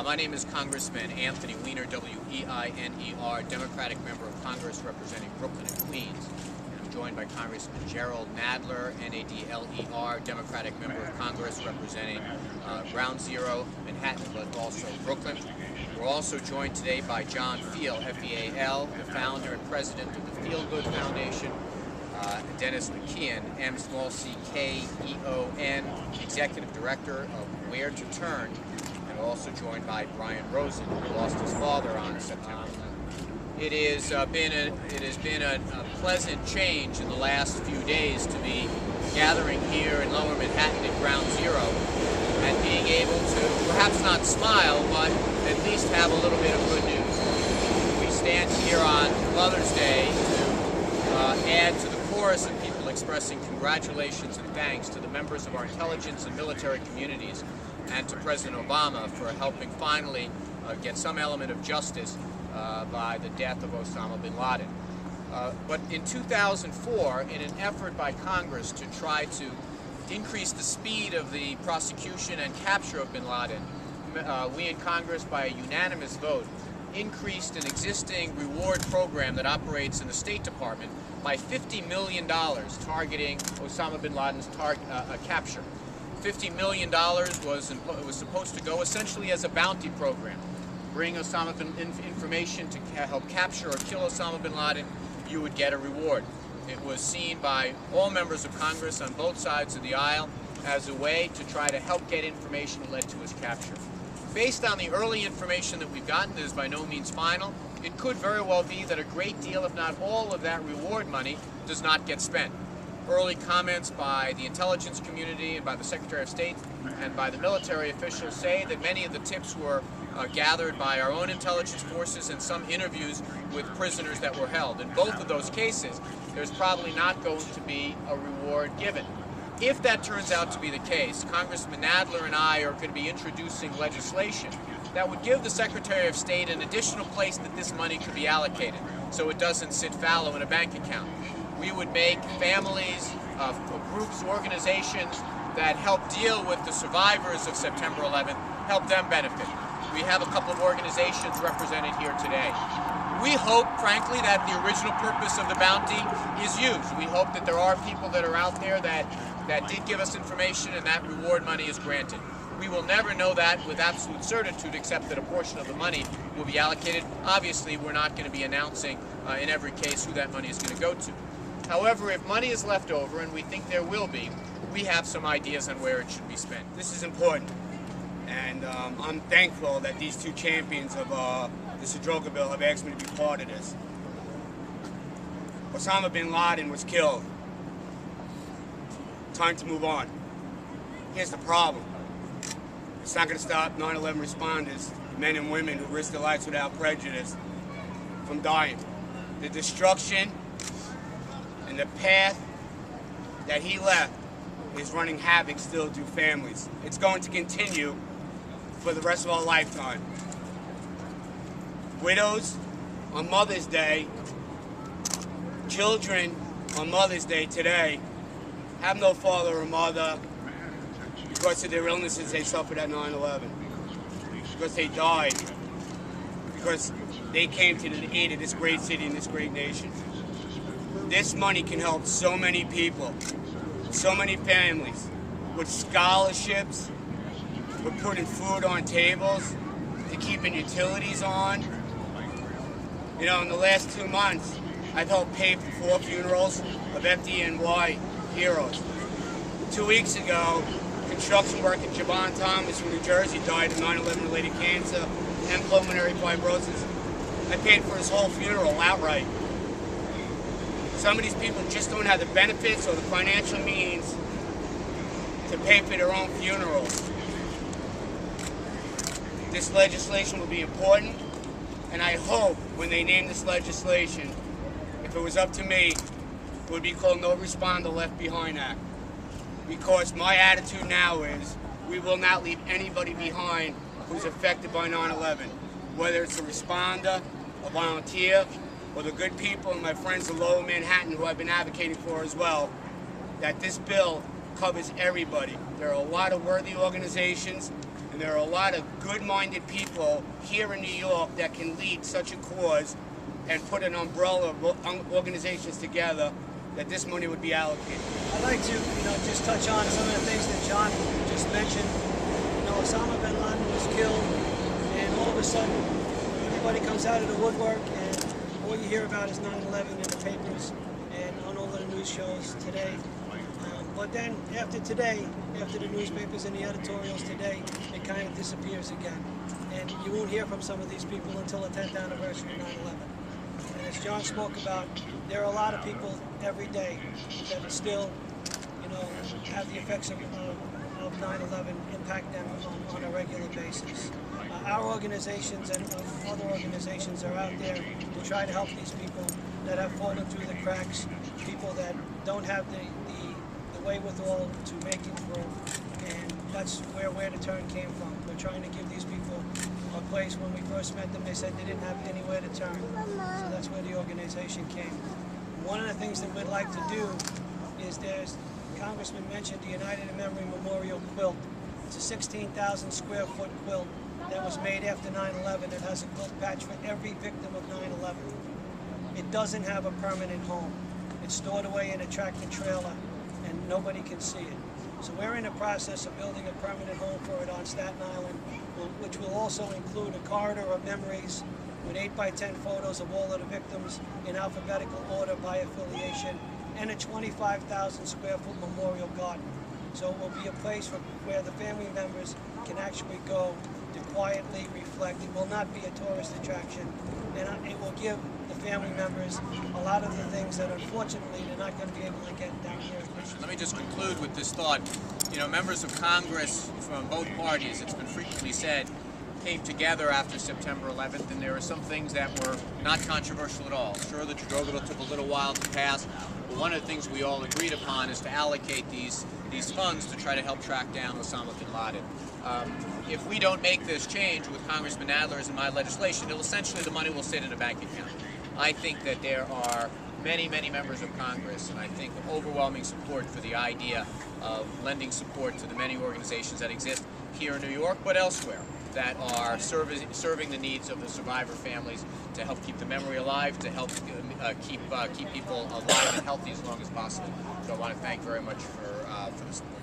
My name is Congressman Anthony Weiner, W-E-I-N-E-R, Democratic Member of Congress representing Brooklyn and Queens. And I'm joined by Congressman Gerald Nadler, N-A-D-L-E-R, Democratic Member of Congress representing Ground Zero, Manhattan, but also Brooklyn. We're also joined today by John Feal, F-E-A-L, the founder and president of the Feel Good Foundation, Dennis McKeon, M-C-K-E-O-N, Executive Director of Where to Turn. We're also joined by Brian Rosen, who lost his father on September 11th. It has been a pleasant change in the last few days to be gathering here in Lower Manhattan at Ground Zero and being able to perhaps not smile, but at least have a little bit of good news. We stand here on Mother's Day to add to the chorus of people expressing congratulations and thanks to the members of our intelligence and military communities and to President Obama for helping finally get some element of justice by the death of Osama bin Laden. But in 2004, in an effort by Congress to try to increase the speed of the prosecution and capture of bin Laden, we in Congress, by a unanimous vote, increased an existing reward program that operates in the State Department by $50 million targeting Osama bin Laden's capture. $50 million was supposed to go essentially as a bounty program. Bring Osama information to help capture or kill Osama bin Laden, you would get a reward. It was seen by all members of Congress on both sides of the aisle as a way to try to help get information that led to his capture. Based on the early information that we've gotten, that is by no means final, it could very well be that a great deal, if not all, of that reward money does not get spent. Early comments by the intelligence community and by the Secretary of State and by the military officials say that many of the tips were gathered by our own intelligence forces and some interviews with prisoners that were held. In both of those cases, there's probably not going to be a reward given. If that turns out to be the case, Congressman Nadler and I are going to be introducing legislation that would give the Secretary of State an additional place that this money could be allocated so it doesn't sit fallow in a bank account. We would make families, groups, organizations that help deal with the survivors of September 11th, help them benefit. We have a couple of organizations represented here today. We hope, frankly, that the original purpose of the bounty is used. We hope that there are people that are out there that did give us information and that reward money is granted. We will never know that with absolute certitude, except that a portion of the money will be allocated. Obviously, we're not going to be announcing in every case who that money is going to go to. However, if money is left over, and we think there will be, we have some ideas on where it should be spent. This is important, and I'm thankful that these two champions of this Sadroga bill have asked me to be part of this. Osama bin Laden was killed. Time to move on. Here's the problem. It's not going to stop 9/11 responders, men and women who risk their lives without prejudice, from dying. The destruction and the path that he left is running havoc still through families. It's going to continue for the rest of our lifetime. Widows on Mother's Day, children on Mother's Day today have no father or mother because of their illnesses they suffered at 9/11, because they died, because they came to the aid of this great city and this great nation. This money can help so many people, so many families, with scholarships, with putting food on tables, to keeping utilities on. You know, in the last 2 months, I've helped pay for 4 funerals of FDNY heroes. 2 weeks ago, construction worker Javon Thomas from New Jersey died of 9/11 related cancer and pulmonary fibrosis. I paid for his whole funeral outright. Some of these people just don't have the benefits or the financial means to pay for their own funerals. This legislation will be important, and I hope when they name this legislation, if it was up to me, it would be called No Responder Left Behind Act. Because my attitude now is we will not leave anybody behind who's affected by 9/11, whether it's a responder, a volunteer, or the good people and my friends in Lower Manhattan who I've been advocating for as well, that this bill covers everybody. There are a lot of worthy organizations And there are a lot of good-minded people here in New York that can lead such a cause and put an umbrella of organizations together that this money would be allocated. I'd like to, just touch on some of the things that John just mentioned. Osama bin Laden was killed, and all of a sudden, everybody comes out of the woodwork, and all you hear about is 9/11 in the papers and on all the news shows today. But then, after today, after the newspapers and the editorials today, it kind of disappears again. And you won't hear from some of these people until the 10th anniversary of 9/11. And as John spoke about, there are a lot of people every day that still, have the effects of 9/11 impact them on a regular basis. Our organizations and other organizations are out there to try to help these people that have fallen through the cracks, people that don't have the wherewithal to make it through, and that's where to turn came from. We're trying to give these people a place. When we first met them, they said they didn't have anywhere to turn, so that's where the organization came. One of the things that we'd like to do is Congressman mentioned the United in Memory Memorial Quilt. It's a 16,000 square foot quilt that was made after 9/11. It has a quilt patch for every victim of 9/11. It doesn't have a permanent home. It's stored away in a tractor trailer, and nobody can see it. So we're in the process of building a permanent home for it on Staten Island, which will also include a corridor of memories with 8x10 photos of all of the victims in alphabetical order by affiliation, and a 25,000 square foot memorial garden. So it will be a place where the family members can actually go to quietly reflect. It will not be a tourist attraction, and it will give the family members a lot of the things that unfortunately they're not going to be able to get down here. Let me just conclude with this thought. Members of Congress from both parties, it's been frequently said, came together after September 11th, and there are some things that were not controversial at all. Sure, the drug bill took a little while to pass, but one of the things we all agreed upon is to allocate these funds to try to help track down Osama bin Laden. If we don't make this change with Congressman Adler's and my legislation, essentially the money will sit in a bank account. I think that there are many, many members of Congress, and I think overwhelming support for the idea of lending support to the many organizations that exist here in New York, but elsewhere, that are serving the needs of the survivor families to help keep the memory alive, to help keep people alive and healthy as long as possible. So I want to thank very much for the support.